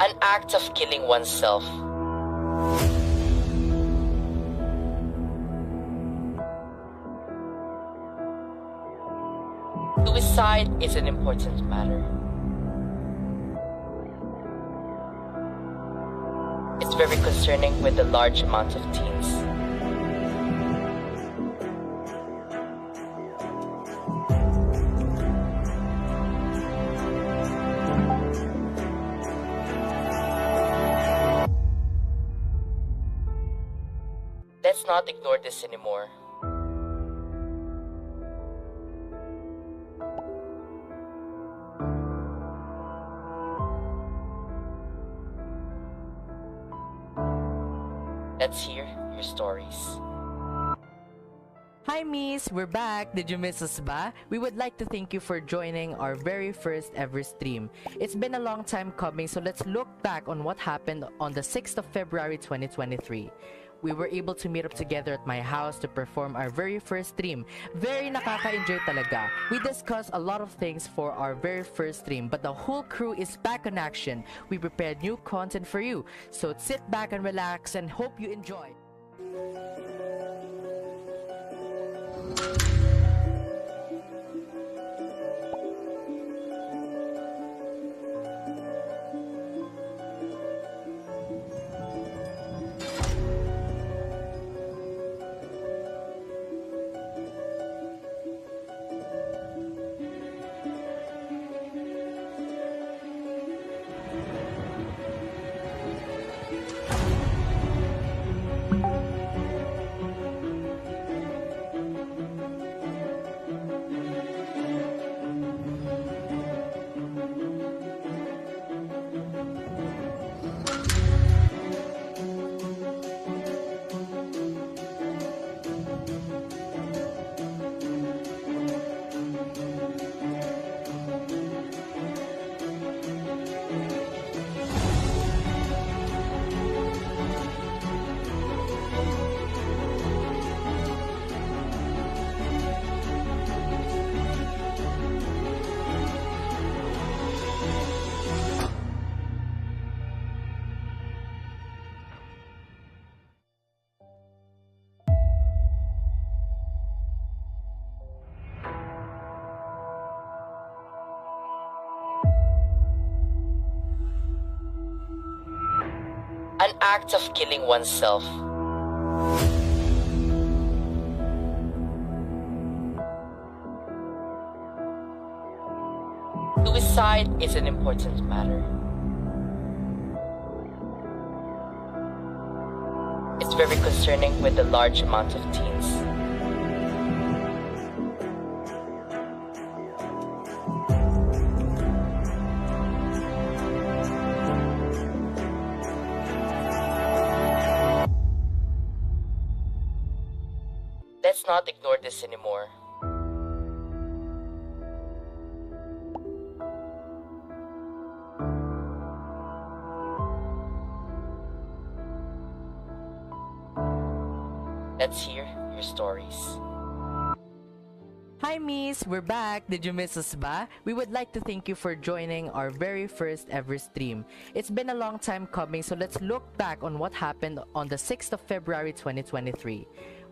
An act of killing oneself. Suicide is an important matter. It's very concerning with a large amount of teens. Let's not ignore this anymore. Let's hear your stories. Hi Miss, we're back. Did you miss us ba? We would like to thank you for joining our very first ever stream. It's been a long time coming, so let's look back on what happened on the 6th of February 2023. We were able to meet up together at my house to perform our very first stream. Very nakaka-enjoy talaga. We discussed a lot of things for our very first stream, but the whole crew is back in action. We prepared new content for you. So sit back and relax and hope you enjoy. An act of killing oneself. Suicide is an important matter. It's very concerning with a large amount of teens. Let's not ignore this anymore. Let's hear your stories. Hi Miss, we're back. Did you miss us ba? We would like to thank you for joining our very first ever stream. It's been a long time coming, so let's look back on what happened on the 6th of February 2023.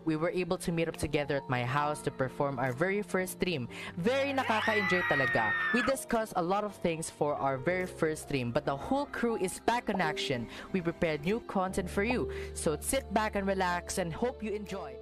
We were able to meet up together at my house to perform our very first stream. Very nakaka-enjoy talaga. We discussed a lot of things for our very first stream, but the whole crew is back in action. We prepared new content for you. So sit back and relax and hope you enjoy.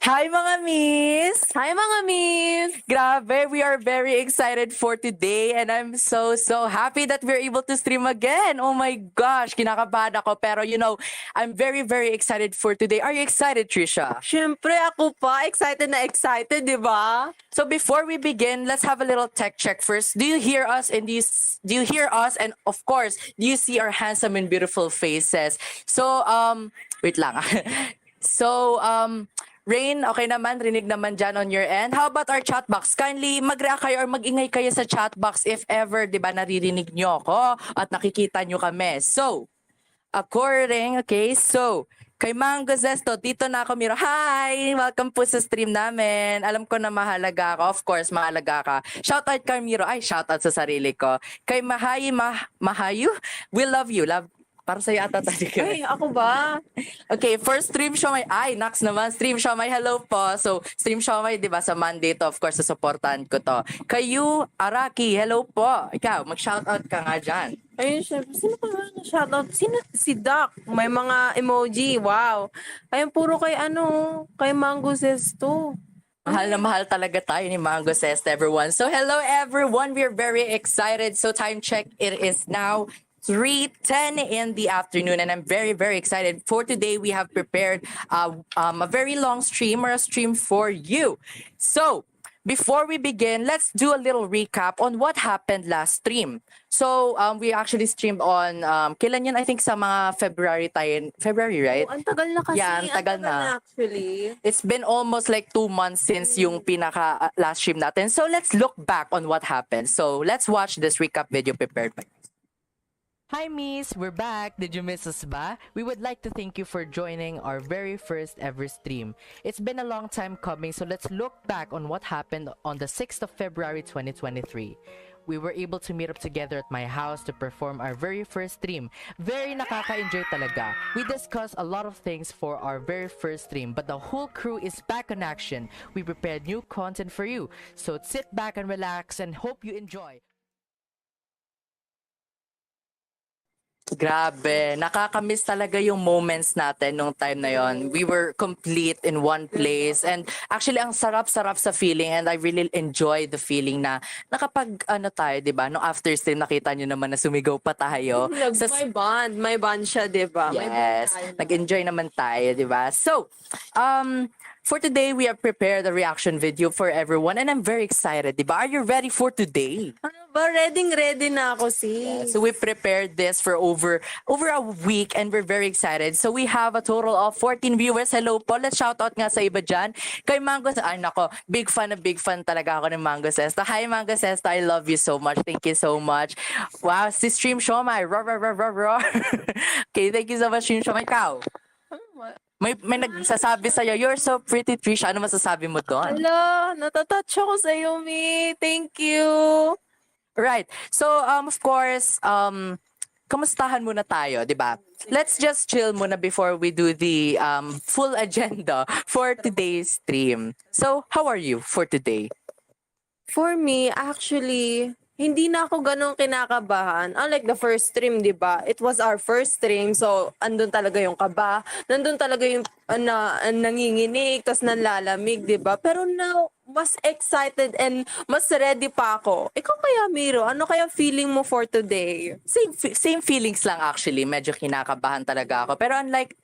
Hi mga miss! Hi mga miss! Grabe, we are very excited for today and I'm so happy that we're able to stream again. Oh my gosh, kinakabahan ako pero I'm very excited for today. Are you excited, Trisha? Siyempre ako pa, excited na excited, di ba? So before we begin, let's have a little tech check first. Do you hear us and do you hear us and of course, do you see our handsome and beautiful faces? So wait lang. So Rain, okay naman, rinig naman dyan on your end. How about our chat box? Kindly mag-react kayo or mag-ingay kayo sa chat box if ever, di ba, naririnig nyo ako at nakikita nyo kami. So, kay Mango Zesto, dito na ako, Miro. Hi! Welcome po sa stream namin. Alam ko na mahalaga ako. Of course, mahalaga ka. Shoutout kay Miro. Ay, shoutout sa sarili ko. Kay Mahayu, we love you. Para sa'yo ata tayo. Ay, ako ba? Okay, first stream Siomay. Ay, Nax naman. Stream Siomay, hello po. So, stream Siomay, di ba, sa Monday to, of course, susuportahan ko to. Kayu, Araki, hello po. Ikaw, mag-shoutout ka nga dyan. Ayun, syempre. Sino pa nga na-shoutout? Sino? Si Doc. May mga emoji. Wow. Ayun, puro kay Mango Zesto. Mahal na mahal talaga tayo ni Mango Zest, everyone. So, hello, everyone. We're very excited. So, time check. It is now 3:10 in the afternoon and I'm very excited. For today, we have prepared a very long stream or a stream for you. So, before we begin, let's do a little recap on what happened last stream. So, we actually streamed on, kailan yun? I think sa mga February tayo. February, right? Oh, ang tagal na kasi. Yeah, ang tagal na. Actually. It's been almost like 2 months since yung pinaka last stream natin. So, let's look back on what happened. So, let's watch this recap video prepared by Hi Miss, we're back. Did you miss us ba? We would like to thank you for joining our very first ever stream. It's been a long time coming, so let's look back on what happened on the 6th of February 2023. We were able to meet up together at my house to perform our very first stream. Very nakaka-enjoy talaga. We discussed a lot of things for our very first stream, but the whole crew is back in action. We prepared new content for you. So sit back and relax and hope you enjoy. Grabe, nakakamiss talaga yung moments natin nung time na yon. We were complete in one place and actually ang sarap-sarap sa feeling and I really enjoy the feeling na nakapag tayo, 'di ba? Nung after stream nakita niyo naman na sumigaw pa tayo. May band siya, 'di ba? Yes, nag-enjoy naman tayo, 'di ba? So, for today, we have prepared a reaction video for everyone and I'm very excited, di ba? Are you ready for today? Ano ba? Ready na ako, sis. So we prepared this for over a week and we're very excited. So we have a total of 14 viewers. Hello po. Let's shout out nga sa iba dyan. Kay Mango, ay nako, big fan talaga ako ni Mango Sesta. Hi Mango Sesta, I love you so much. Thank you so much. Wow, si Stream Siomay. Okay, thank you so much, Stream Siomay. Ikaw? May nagsasabi sa'yo, you're so pretty, Trisha. Ano masasabi mo doon? Hello, natatouch ako sa'yo, Mi. Thank you. Right. So, of course, kamustahan muna tayo, di ba? Let's just chill muna before we do the full agenda for today's stream. So, how are you for today? For me, actually, hindi na ako ganun kinakabahan. Unlike the first stream, di ba? It was our first stream, so andun talaga yung kaba. Nandun talaga yung nanginginig, tas nanlalamig, di ba? Pero now, mas excited and mas ready pa ako. Ikaw kaya, Miro, ano kaya feeling mo for today? Same feelings lang actually. Medyo kinakabahan talaga ako. Pero unlike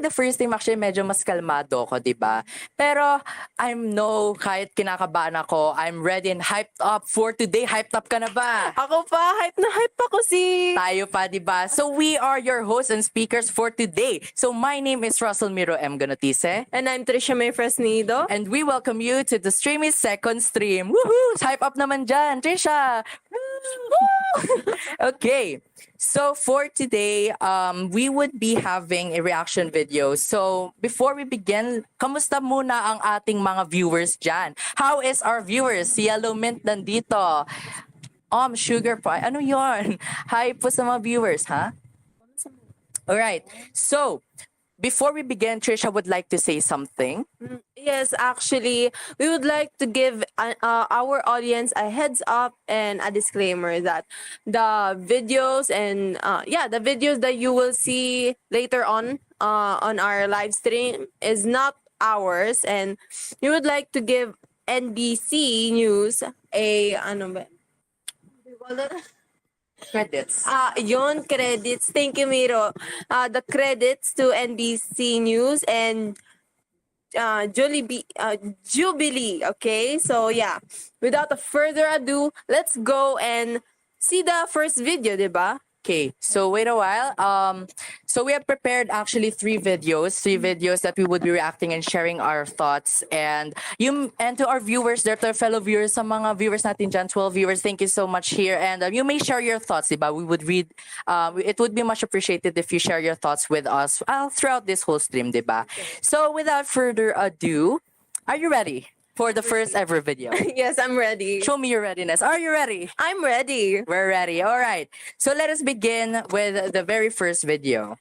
the first time actually, medyo mas kalmado ako, di ba? Pero kahit kinakabahan ako, I'm ready and hyped up for today. Hyped up ka na ba? Ako pa, hype na hype ako Tayo pa, di ba? So we are your hosts and speakers for today. So my name is Ruselle Miro M. Ganotice. And I'm Trisha May Fresnido. And we welcome you to the Streamhies second stream. Woohoo! Hype up naman dyan, Trisha! Okay. So for today, we would be having a reaction video. So before we begin, kamusta muna ang ating mga viewers dyan? How is our viewers? Si Yellow Mint nandito. Sugar po. Ano yon? Hi po sa mga viewers, ha? Alright. So, before we begin, Trisha would like to say something. Yes, actually, we would like to give our audience a heads up and a disclaimer that the videos and the videos that you will see later on our live stream is not hours, and we would like to give NBC News a ano ba? Credits. Yon credits. Thank you, Miro. The credits to NBC News and Jubilee. Okay, so yeah, without a further ado, let's go and see the first video, diba? Okay, so wait a while. So we have prepared actually three videos that we would be reacting and sharing our thoughts. And to our viewers, to our fellow viewers, sa mga viewers natin dyan, 12 viewers, thank you so much here. And you may share your thoughts, diba? We would read. It would be much appreciated if you share your thoughts with us throughout this whole stream, diba? So without further ado, are you ready for the first ever video? Yes, I'm ready. Show me your readiness. Are you ready? I'm ready. We're ready. All right. So let us begin with the very first video.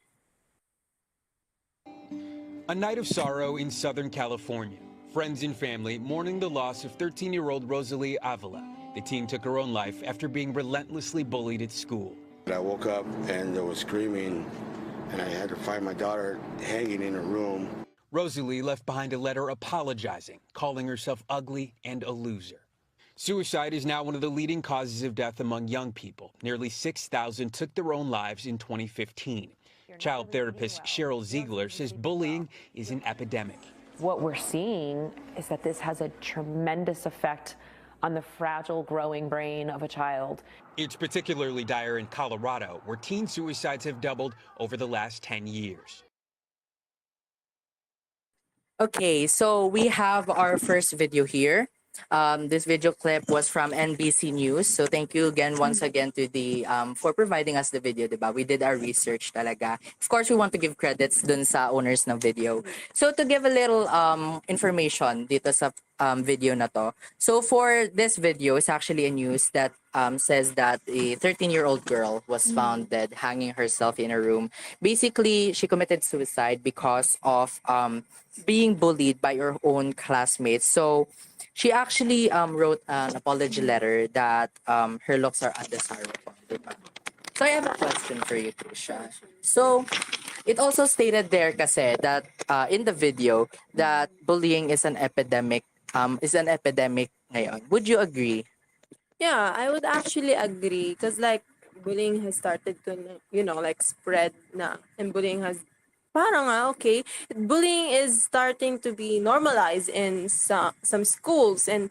A night of sorrow in Southern California. Friends and family mourning the loss of 13-year-old Rosalie Avila. The teen took her own life after being relentlessly bullied at school. I woke up and there was screaming, and I had to find my daughter hanging in a room. Rosalie left behind a letter apologizing, calling herself ugly and a loser. Suicide is now one of the leading causes of death among young people. Nearly 6,000 took their own lives in 2015. Child therapist Cheryl Ziegler says bullying is an epidemic. What we're seeing is that this has a tremendous effect on the fragile, growing brain of a child. It's particularly dire in Colorado, where teen suicides have doubled over the last 10 years. Okay, so we have our first video here. This video clip was from NBC News. So thank you again, once again, to the for providing us the video, diba? We did our research talaga. Of course, we want to give credits dun sa owners ng video. So to give a little information dito sa video na to. So for this video, it's actually a news that says that a 13-year-old girl was found dead, hanging herself in a room. Basically, she committed suicide because of being bullied by her own classmates. So she actually wrote an apology letter that her looks are undesirable. Diba? So I have a question for you, Trisha. So it also stated there kasi that in the video that bullying is an epidemic ngayon. Would you agree? Yeah, I would actually agree because like bullying has started to like spread na, and bullying has parang okay, bullying is starting to be normalized in some schools, and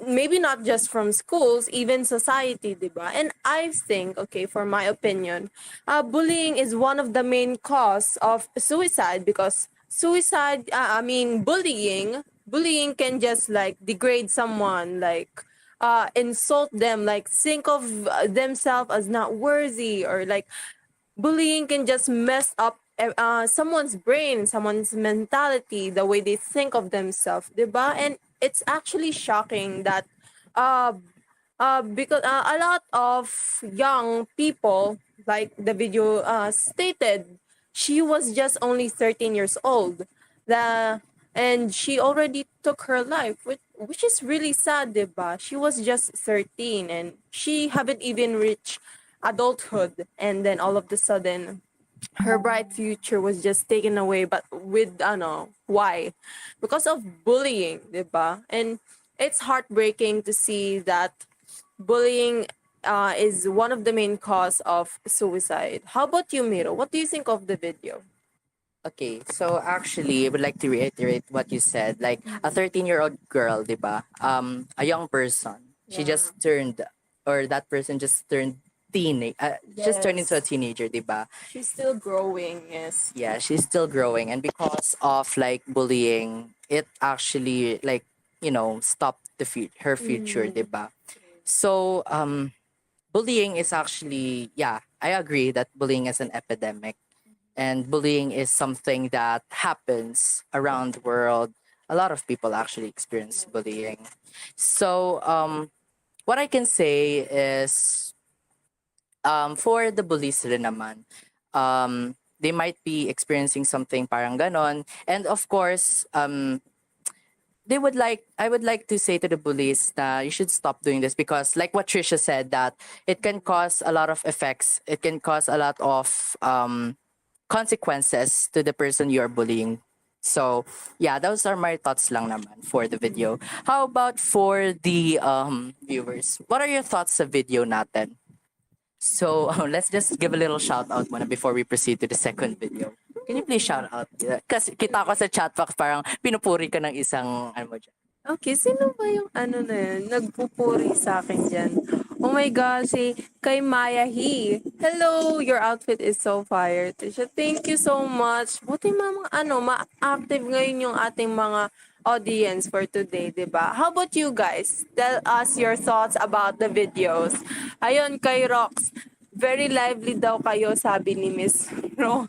maybe not just from schools, even society, diba? And I think, okay, for my opinion, bullying is one of the main cause of suicide because bullying can just like degrade someone, like insult them, like think of themselves as not worthy, or like bullying can just mess up someone's brain, someone's mentality, the way they think of themselves, diba? And it's actually shocking that because a lot of young people, like the video stated, she was just only 13 years old, and she already took her life, which is really sad, diba? She was just 13 and she haven't even reached adulthood, and then all of the sudden her bright future was just taken away, but with why? Because of bullying, diba? And it's heartbreaking to see that bullying is one of the main cause of suicide. How about you, Miro? What do you think of the video? Okay, so actually, I would like to reiterate what you said. Like a 13-year-old girl, diba? A young person. She just turned, or that person just turned just turned into a teenager, diba? She's still growing, yes. Yeah, she's still growing, and because of like bullying, it actually like stopped her future, diba? So bullying is actually, yeah, I agree that bullying is an epidemic, and bullying is something that happens around the world. A lot of people actually experience bullying. So what I can say is, for the bullies rin naman, they might be experiencing something parang ganon. And of course, I would like to say to the bullies that you should stop doing this, because like what Trisha said, that it can cause a lot of effects. It can cause a lot of consequences to the person you are bullying. So, yeah, those are my thoughts lang naman for the video. How about for the viewers? What are your thoughts sa video natin? So, let's just give a little shout out muna before we proceed to the second video. Can you please shout out? Kasi kita ko sa chat box parang pinupuri ka ng isang ano mo dyan. Okay, sino ba yung ano na yun? Nagpupuri sa akin dyan. Oh my gosh, si kay Maya He. Hello, your outfit is so fire, Trisha. Thank you so much. Buti ma-active ngayon yung ating mga audience for today, di ba? How about you guys? Tell us your thoughts about the videos. Ayun, kay Rox. Very lively daw kayo, sabi ni Miss Ro.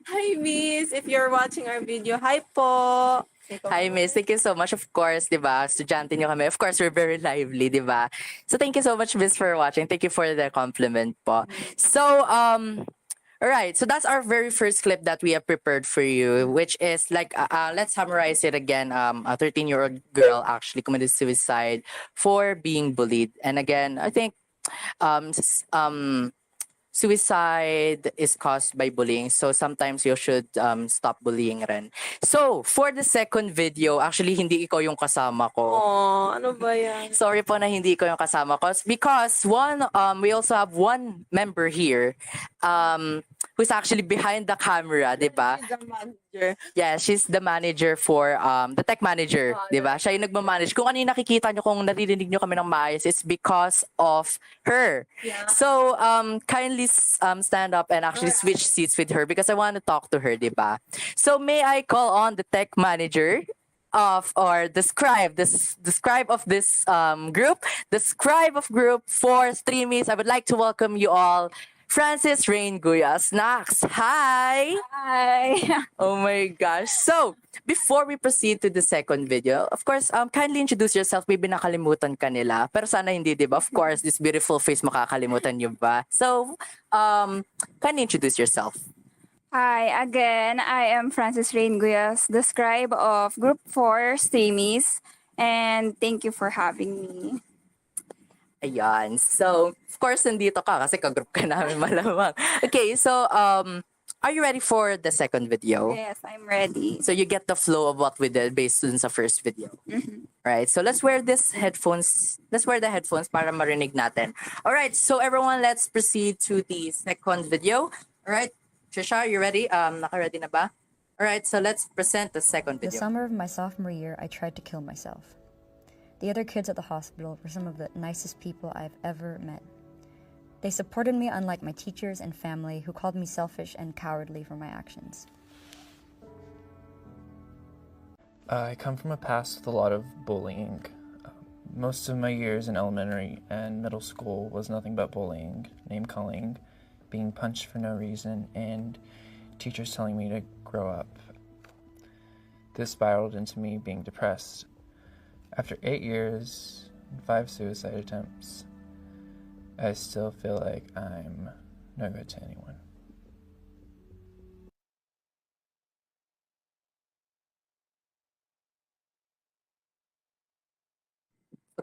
Hi, Miss. If you're watching our video, hi po. Hi, Miss. Thank you so much. Of course, di ba? Estudyante niyo kami. Of course, we're very lively, di ba? So, thank you so much, Miss, for watching. Thank you for the compliment po. So, all right. So, that's our very first clip that we have prepared for you, which is like, let's summarize it again. A 13-year-old girl actually committed suicide for being bullied. And again, I think suicide is caused by bullying. So sometimes you should stop bullying rin. So, for the second video, actually hindi ikaw yung kasama ko. Oh, ano ba yan? Sorry po na hindi ikaw yung kasama ko. Because we also have one member here who's actually behind the camera, di ba? She's the manager. Yeah, she's the manager for the tech manager, di ba? Siya yung nagmamanage. Kung ano yung nakikita nyo, kung naririnig nyo kami ng maayos, it's because of her. Yeah. So, kindly stand up and actually switch seats with her because I want to talk to her, di ba? So, may I call on the tech manager or the scribe, the scribe of this group, the scribe of group for Streamhies. I would like to welcome you all. Francis Rain Guyos. Nax, hi! Hi! Oh my gosh. So, before we proceed to the second video, of course, kindly introduce yourself. Maybe nakalimutan ka nila. Pero sana hindi, di ba? Of course, this beautiful face makakalimutan niyo ba? So, kindly introduce yourself. Hi, again, I am Francis Rain Guyos, the scribe of Group 4 Streamhies, and thank you for having me. Ayan. So, of course, nandito ka kasi ka-group ka namin malamang. Okay, so, are you ready for the second video? Yes, I'm ready. So, you get the flow of what we did based on sa first video. Right, so let's wear the headphones para marinig natin. Alright, so everyone, let's proceed to the second video. Alright, Trisha, you ready? Naka-ready na ba? Alright, so let's present the second The video. summer of my sophomore year, I tried to kill myself. The other kids at the hospital were some of the nicest people I've ever met. They supported me unlike my teachers and family who called me selfish and cowardly for my actions. I come from a past with a lot of bullying. Most of my years in elementary and middle school was nothing but bullying, name-calling, being punched for no reason, and teachers telling me to grow up. This spiraled into me being depressed. After 8 years and 5 suicide attempts, I still feel like I'm no good to anyone.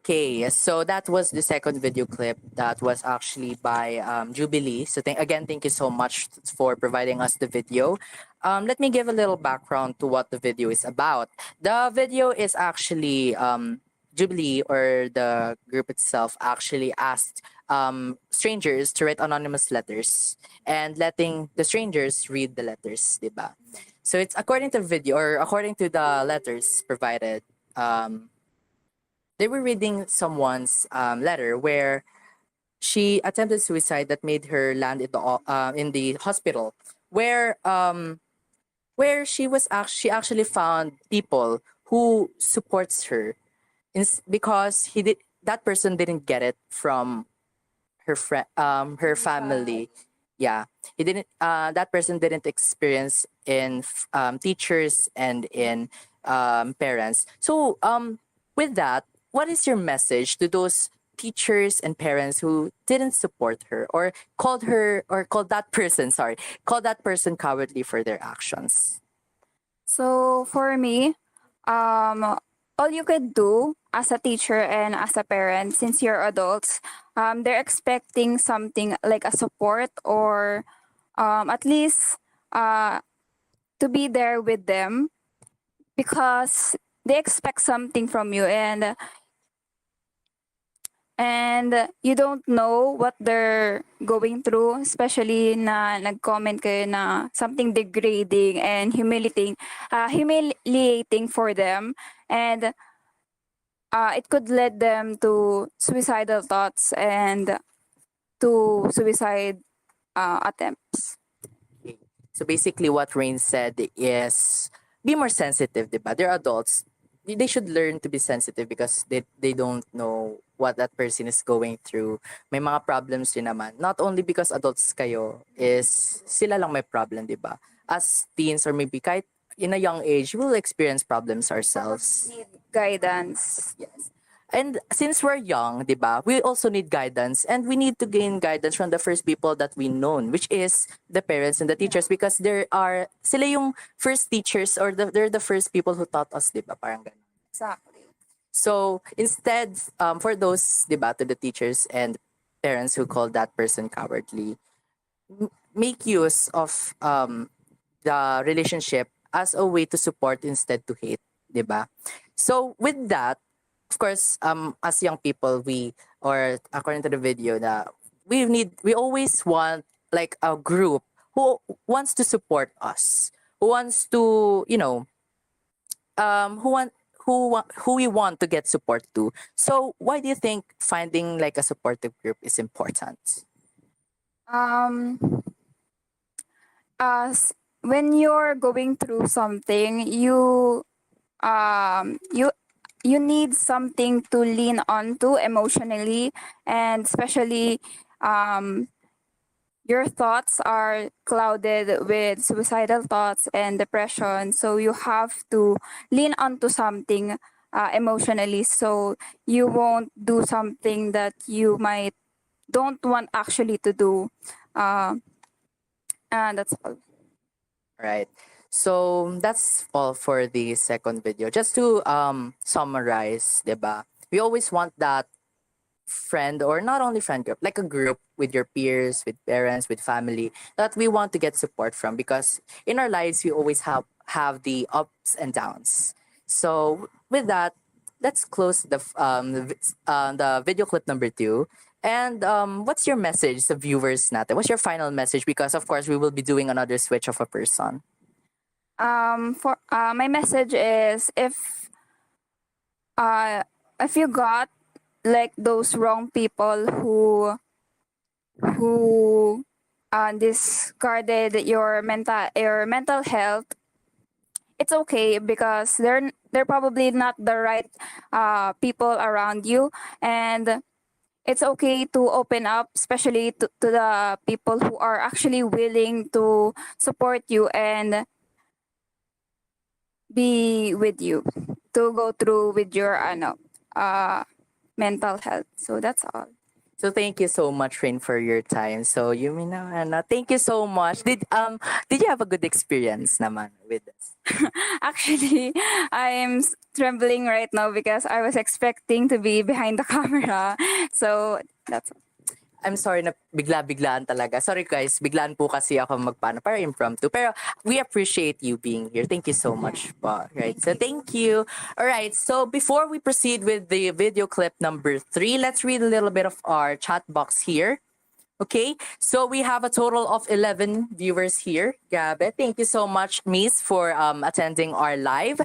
Okay, so that was the second video clip that was actually by Jubilee. So thank you so much for providing us the video. Let me give a little background to what the video is about. The video is actually Jubilee, or the group itself, actually asked strangers to write anonymous letters and letting the strangers read the letters, diba? So it's according to the video, or according to the letters provided, they were reading someone's letter where she attempted suicide that made her land in the hospital, where she actually found people who supports her, because that person didn't get it from her family. Yeah, he didn't. That person didn't experience in teachers and in parents. So with that, what is your message to those teachers and parents who didn't support her, or called that person cowardly for their actions? So for me, all you could do as a teacher and as a parent, since you're adults, they're expecting something like a support, or at least to be there with them because they expect something from you, and you don't know what they're going through, especially na nag-comment kayo na something degrading and humiliating for them, and it could lead them to suicidal thoughts and to suicide attempts. So basically what Rain said is be more sensitive, diba? They're adults. They should learn to be sensitive because they don't know what that person is going through. May mga problems din naman. Not only because adults kayo, is sila lang may problem, diba? As teens or maybe kahit in a young age, we'll experience problems ourselves. Need guidance. Yes. And since we're young, diba, we also need guidance, and we need to gain guidance from the first people that we known, which is the parents and the teachers, because sila yung first teachers, or they're the first people who taught us, diba, parang ganun. Exactly. So instead, for those, diba, to the teachers and parents who call that person cowardly, make use of the relationship as a way to support instead to hate, diba? So with that, of course, as young people, or according to the video, we always want like a group who wants to support us, who wants to, who we want to get support to. So why do you think finding like a supportive group is important? As when you're going through something, you need something to lean onto emotionally, and especially your thoughts are clouded with suicidal thoughts and depression, so you have to lean onto something emotionally, so you won't do something that you might don't want actually to do. And that's all. Right. So that's all for the second video. Just to summarize, diba? We always want that friend, or not only friend group, like a group with your peers, with parents, with family, that we want to get support from, because in our lives we always have the ups and downs. So with that, let's close the video clip number 2. And what's your message to viewers natin? What's your final message? Because of course we will be doing another switch of a person. For my message is, if you got like those wrong people who discarded your mental health, it's okay, because they're probably not the right people around you, and it's okay to open up, especially to the people who are actually willing to support you and be with you to go through with your mental health. So that's all. So thank you so much, Rain, for your time. So thank you so much. Did you have a good experience naman with this? Actually, I'm trembling right now because I was expecting to be behind the camera. So that's all. I'm sorry na bigla-biglaan talaga. Sorry guys, biglaan po kasi ako para impromptu. Pero we appreciate you being here. Thank you so much po. Right? So thank you. All right. So before we proceed with the video clip number 3, let's read a little bit of our chat box here. Okay, so we have a total of 11 viewers here. Grabe. Thank you so much, Miss, for attending our live.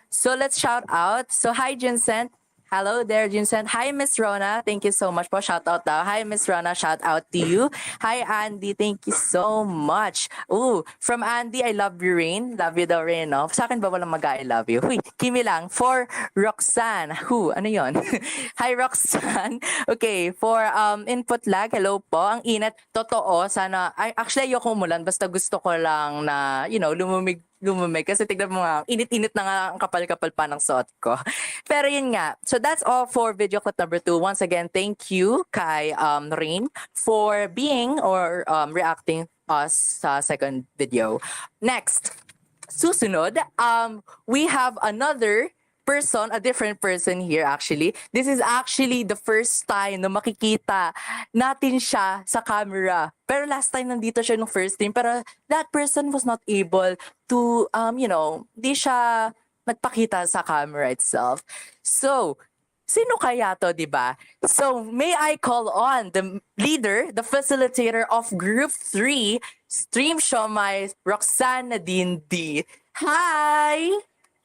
So let's shout out. So hi, Jhincent. Hello there, Jhincent. Hi, Miss Rona. Thank you so much po. Shout out daw. Hi, Miss Rona. Shout out to you. Hi, Andy. Thank you so much. Ooh, from Andy, I love you, Rain. Love you daw, Rain, no? Sa akin ba walang I love you? Huy, Kimi lang. For Roxanne. Who? Ano yon? Hi, Roxanne. Okay, for input lag. Hello po. Ang init. Totoo. Sana, actually, ayoko umulan. Basta gusto ko lang na, lumumig kasi tignan mo nga, init-init na nga ang kapal-kapal pa ng suot ko. Pero yun nga. So that's all for video clip number 2. Once again, thank you kay Rain for being or reacting us sa second video. Next, susunod, we have another person, a different person here actually. This is actually the first time na makikita natin siya sa camera. Pero last time nandito siya nung first team, pero that person was not able to, di siya nagpakita sa camera itself. So, sino kaya to, di ba? So, may I call on the leader, the facilitator of Group 3, Stream Shomai, Roxanne Dindi. Hi!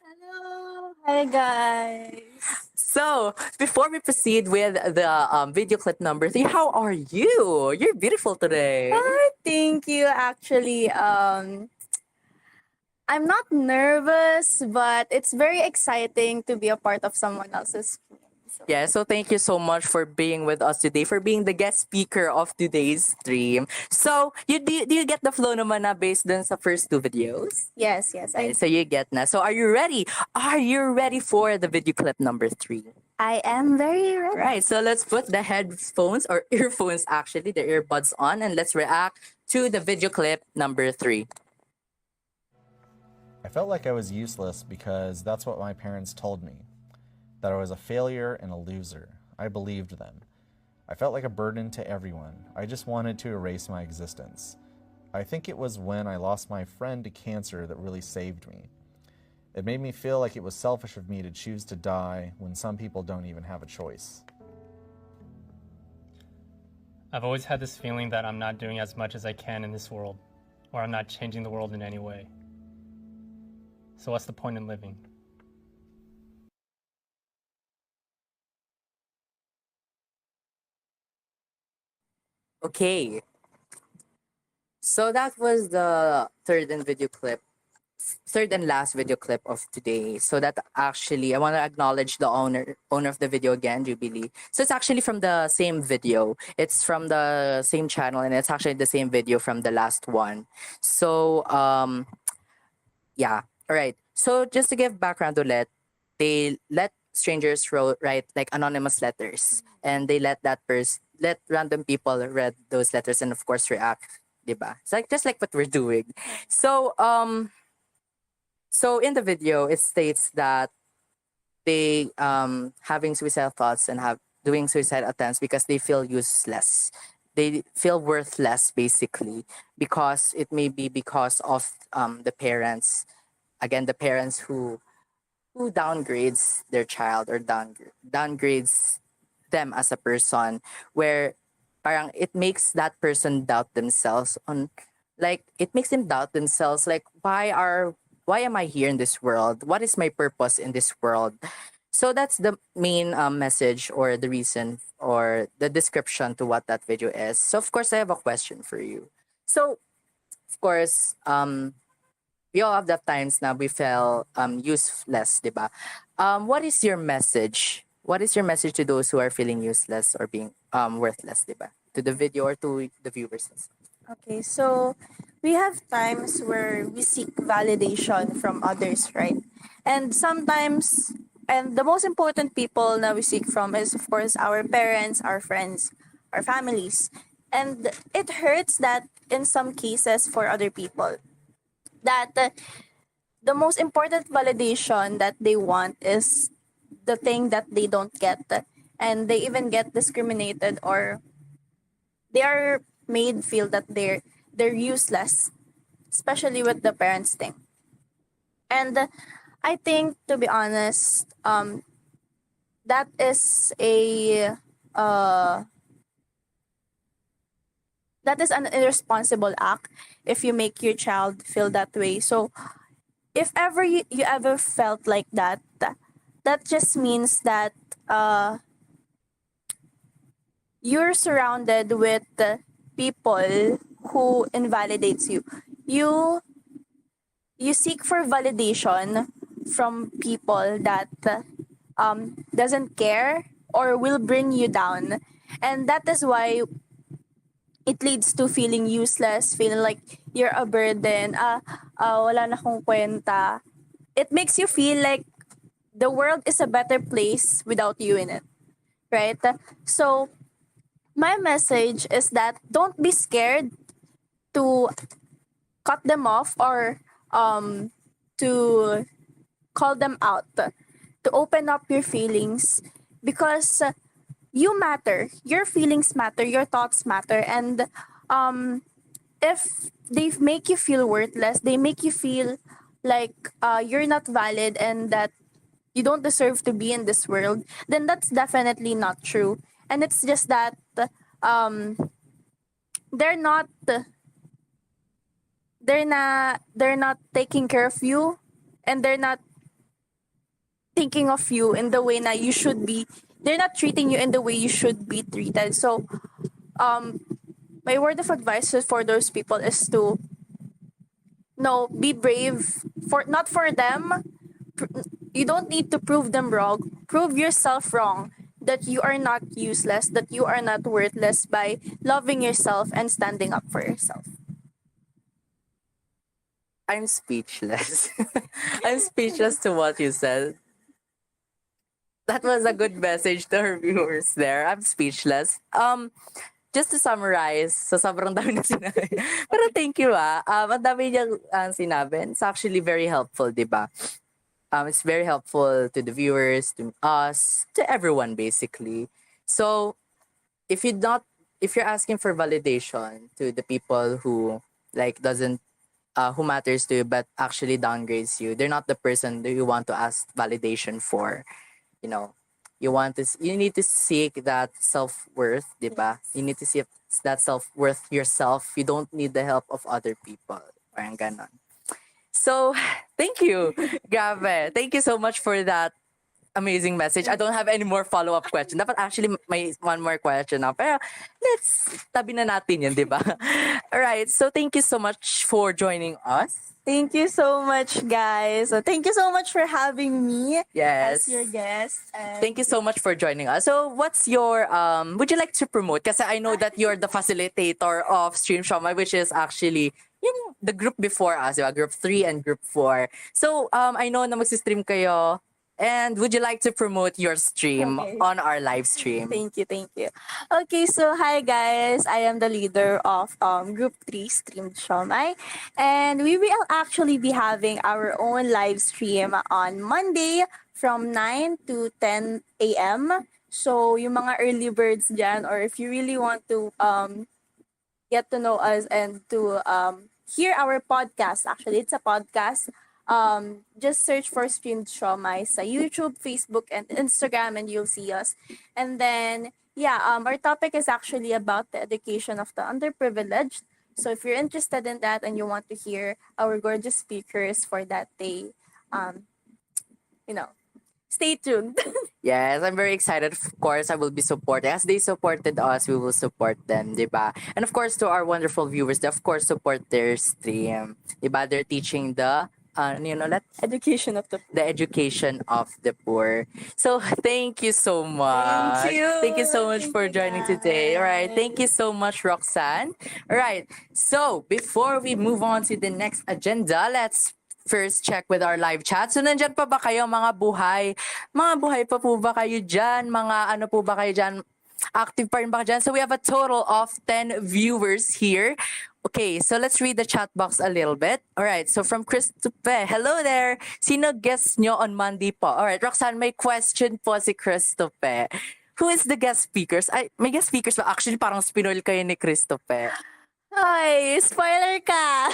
Hello! Hi, guys! So, before we proceed with the video clip number 3, how are you? You're beautiful today. Hi, thank you. Actually, I'm not nervous, but it's very exciting to be a part of someone else's stream. Yeah, so thank you so much for being with us today, for being the guest speaker of today's stream. So, do you get the flow naman na based dun sa first 2 videos? Yes. So you get na. So are you ready? Are you ready for the video clip number 3? I am very ready. Right, so let's put the headphones or earphones actually, the earbuds on, and let's react to the video clip number 3. I felt like I was useless because that's what my parents told me, that I was a failure and a loser. I believed them. I felt like a burden to everyone. I just wanted to erase my existence. I think it was when I lost my friend to cancer that really saved me. It made me feel like it was selfish of me to choose to die when some people don't even have a choice. I've always had this feeling that I'm not doing as much as I can in this world, or I'm not changing the world in any way. So what's the point in living? Okay. So that was the third and last video clip of today. So that actually, I want to acknowledge the owner of the video again, Jubilee. So it's actually from the same video. It's from the same channel, and it's actually the same video from the last one. So, yeah. All right. So just to give background ulit, they let strangers write like anonymous letters, and they let random people read those letters and of course react, diba? It's like just like what we're doing. So so in the video it states that they having suicidal thoughts and doing suicide attempts because they feel useless. They feel worthless basically, because it may be because of the parents. Again, the parents who downgrades their child or downgrades them as a person, where parang it makes that person doubt themselves like why am I here in this world? What is my purpose in this world? So that's the main message or the reason or the description to what that video is. So of course I have a question for you. So of course we all have that times na we feel useless, diba? What is your message? What is your message to those who are feeling useless or being worthless, diba? To the video or to the viewers? Okay, so we have times where we seek validation from others, right? And sometimes, and the most important people that we seek from is, of course, our parents, our friends, our families. And it hurts that in some cases for other people, that the most important validation that they want is the thing that they don't get, and they even get discriminated, or they are made feel that they're useless, especially with the parents thing. And I think, to be honest, that is an irresponsible act if you make your child feel that way. So if ever you ever felt like that, that just means that you're surrounded with people who invalidates you. You seek for validation from people that doesn't care or will bring you down, and that is why it leads to feeling useless, feeling like you're a burden. Wala na akong kwenta. It makes you feel like the world is a better place without you in it, right? So my message is that don't be scared to cut them off or to call them out, to open up your feelings because you matter. Your feelings matter, your thoughts matter, and if they make you feel worthless, they make you feel like you're not valid and that you don't deserve to be in this world, then that's definitely not true. And it's just that um, they're not they're not taking care of you, and they're not thinking of you in the way that you should be. They're not treating you in the way you should be treated. So my word of advice for those people is to no, be brave, for not for them. You don't need to prove them wrong. Prove yourself wrong, that you are not useless, that you are not worthless, by loving yourself and standing up for yourself. I'm speechless. I'm speechless to what you said. That was a good message to our viewers there. I'm speechless. Just to summarize, so sobrang dami na sinabi. Pero thank you ang dami niyang sinabi. It's actually very helpful, di ba? It's very helpful to the viewers, to us, to everyone basically. So if you're asking for validation to the people who like doesn't who matters to you but actually downgrades you, they're not the person that you want to ask validation for. You know, you need to seek that self-worth, diba? You need to seek that self-worth yourself. You don't need the help of other people. Parang ganon. So, thank you, Grabe. Thank you so much for that amazing message. I don't have any more follow-up question. Dapat actually may one more question na. Pero let's tabi na natin yun, di ba? Alright, so thank you so much for joining us. Thank you so much, guys. So thank you so much for having me Yes. as your guest. And Thank you so much for joining us. So what's your, would you like to promote? Kasi I know that you're the facilitator of Stream Shomai, which is actually the group before us, diba? Group 3 and Group 4. So I know na magsistream kayo. And would you like to promote your stream on our live stream? Thank you. Okay, so hi guys. I am the leader of Group 3 Stream Shomai. And we will actually be having our own live stream on Monday from 9 to 10 a.m. So yung mga early birds dyan, or if you really want to get to know us and to hear our podcast, actually it's a podcast, just search for Streamed Shomai sa YouTube, Facebook, and Instagram, and you'll see us. And then, our topic is actually about the education of the underprivileged. So if you're interested in that and you want to hear our gorgeous speakers for that day, stay tuned. Yes, I'm very excited. Of course, I will be supporting. As they supported us, we will support them, diba? And of course, to our wonderful viewers, they of course support their stream. Diba? They're teaching the education of the poor. The education of the poor. So thank you so much. Thank you. Thank you so much for joining today. All right. Thank you so much, Roxanne. All right. So before we move on to the next agenda, let's first check with our live chat. So nandyan pa ba kayo mga buhay? Mga buhay pa po ba kayo dyan? Mga ano po ba kayo dyan? Active pa rin ba dyan? So we have a total of 10 viewers here. Okay, so let's read the chat box a little bit. All right, so from Christophe, hello there. Sino guest nyo on Monday po? All right, Roxanne, may question po si Christophe. Who is the guest speakers? Ay, may guest speakers ba? Actually, parang spinoil kayo ni Christophe. Hi, spoiler ka!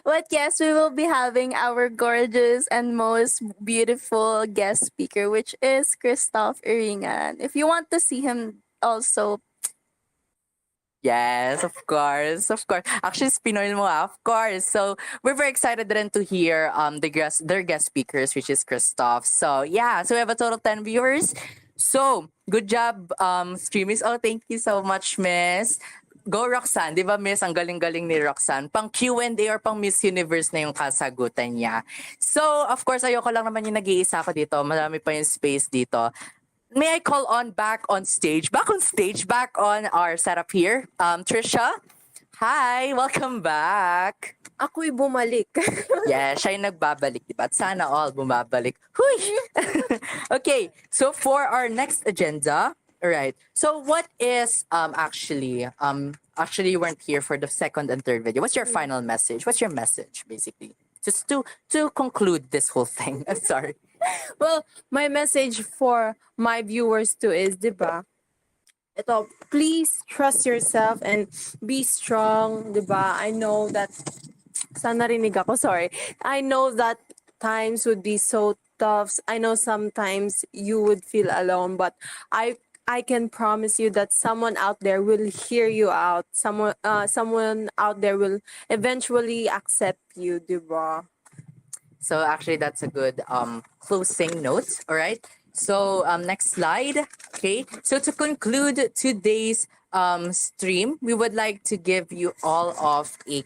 But yes, we will be having our gorgeous and most beautiful guest speaker, which is Christophe Iringan. If you want to see him also, yes, of course. Actually, spinoil mo of course. So we're very excited then to hear their guest speakers, which is Christophe. So yeah, so we have a total of 10 viewers. So good job, Streamhies. Oh, thank you so much, Miss. Go Roxanne, di ba Miss? Ang galing-galing ni Roxanne. Pang Q&A or pang Miss Universe na yung kasagutan niya. So, of course, ayoko lang naman yung nag-iisa ko dito. Marami pa yung space dito. May I call on back on our setup here. Trisha, hi, welcome back. Ako'y bumalik. Yeah, siya yung nagbabalik, diba? At sana all bumabalik. Huy! Okay, so for our next agenda, all right. So what is actually you weren't here for the second and third video. What's your final message? What's your message basically? Just to conclude this whole thing. I'm sorry. Well, my message for my viewers too is, di ba? Ito, please trust yourself and be strong, di ba? I know that, sana narinig ako, sorry. I know that times would be so tough. I know sometimes you would feel alone, but I can promise you that someone out there will hear you out. Someone out there will eventually accept you, di ba? So actually, that's a good closing note. All right. So next slide. Okay. So to conclude today's stream, we would like to give you all of a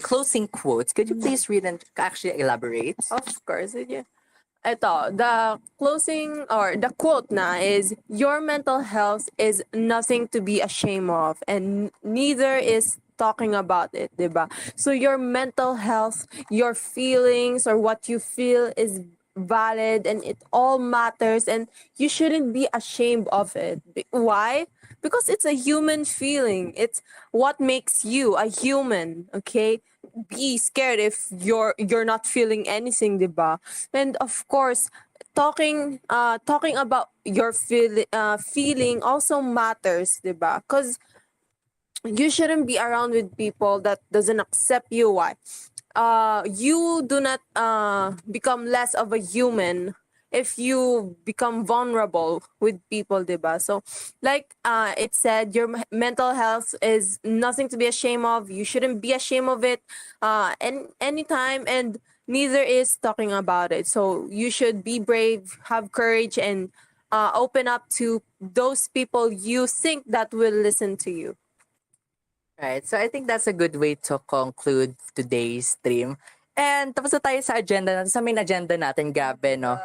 closing quote. Could you please read and actually elaborate? Of course, yeah. Ito, the closing or the quote na is, your mental health is nothing to be ashamed of, and neither is talking about it, diba? So your mental health, your feelings or what you feel is valid and it all matters, and you shouldn't be ashamed of it. Why? Because it's a human feeling. It's what makes you a human, okay? Be scared if you're not feeling anything, diba? And of course, talking about your feeling also matters, diba? Because you shouldn't be around with people that doesn't accept you. Why? You do not become less of a human if you become vulnerable with people, diba? So, like it said, your mental health is nothing to be ashamed of. You shouldn't be ashamed of it and anytime, and neither is talking about it. So, you should be brave, have courage, and open up to those people you think that will listen to you. Right. So I think that's a good way to conclude today's stream. And tapos na tayo sa agenda natin, sa main agenda natin, Gabi, no?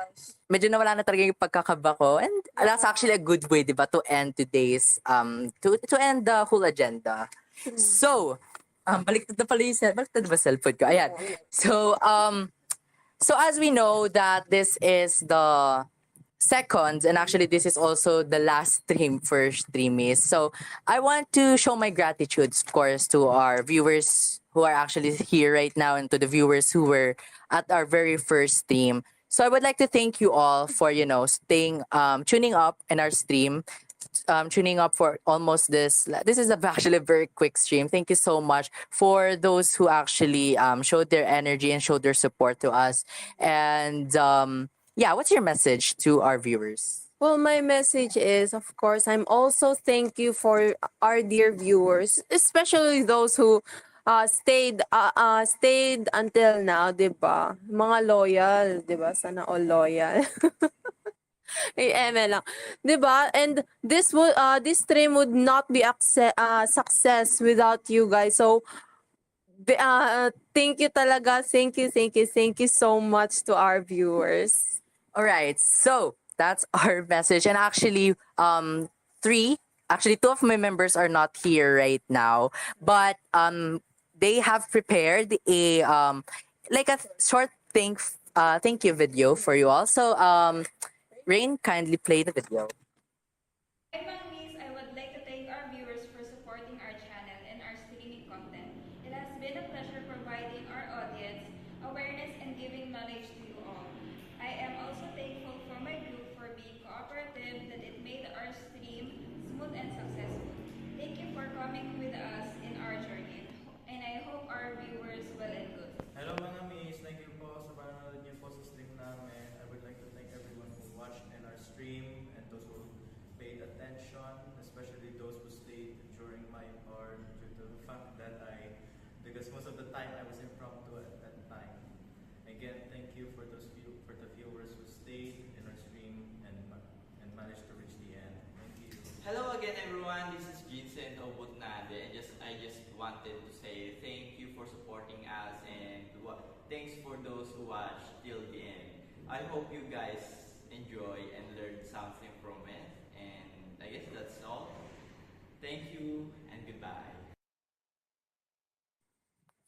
Medyo nawala na talaga yung pagkakaba ko. And that's actually a good way, di ba, to end today's, to end the whole agenda. So, baliktad na pala yung baliktad ba cellphone ko? Ayan. So as we know that this is the second, and actually this is also the last stream for Streamhies. So I want to show my gratitude, of course, to our viewers who are actually here right now and to the viewers who were at our very first stream. So I would like to thank you all for, staying, tuning up in our stream, tuning up for almost this. This is actually a very quick stream. Thank you so much for those who actually showed their energy and showed their support to us. And yeah, what's your message to our viewers? Well, my message is, of course, I'm also thank you for our dear viewers, especially those who stayed until now, 'di ba? Mga loyal, 'di ba? Sana all loyal. Lang. 'Di ba? And this stream would not be success without you guys. So thank you talaga. Thank you so much to our viewers. All right. So, that's our message. And actually, two of my members are not here right now, but they have prepared a like a short thank you video for you all. So, Rain, kindly play the video. Hi, Mangmis. I would like to thank our viewers for supporting our channel and our streaming content. It has been a pleasure providing our audience awareness and giving knowledge to you all. I am also thankful for my group for being cooperative, that it made our stream smooth and successful. Thank you for coming with us in our journey, and I hope our viewers well and good. Hello mga miss, thank you po sa panonood niyo po sa stream namin. I would like to thank everyone who watched in our stream and those who paid attention, especially those who stayed during my part due to the fact that because most of the time I was impromptu at that time. Again, thank you for the viewers who stayed in our stream and managed to reach the end. Thank you. Hello again, everyone. This is Jhincent of Butnande, and I just wanted to say thank you for supporting us, and thanks for those who watched till the end. I hope you guys enjoy and learn something from it, and I guess that's all. Thank you and goodbye.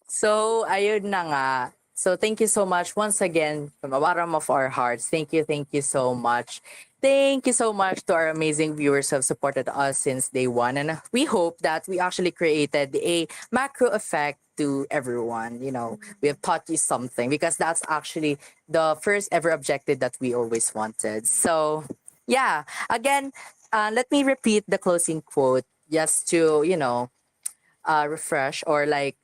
So, ayun na nga. So thank you so much once again from the bottom of our hearts. Thank you so much. Thank you so much to our amazing viewers who have supported us since day one. And we hope that we actually created a macro effect to everyone. You know, we have taught you something because that's actually the first ever objective that we always wanted. So, yeah, again, let me repeat the closing quote just to, refresh or like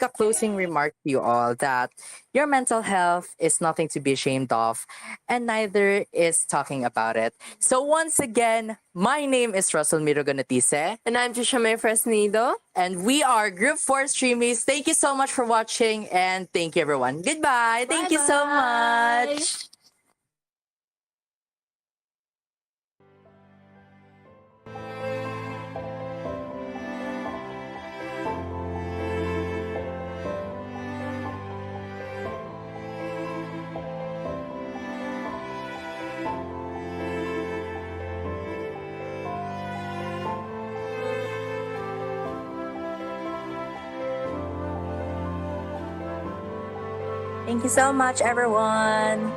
a closing remark to you all that your mental health is nothing to be ashamed of and neither is talking about it. So once again, my name is Ruselle Miro Ganotice. And I'm Trisha Fresnido. And we are Group 4 Streamies. Thank you so much for watching and thank you everyone. Goodbye. Thank you so much. Thank you so much, everyone.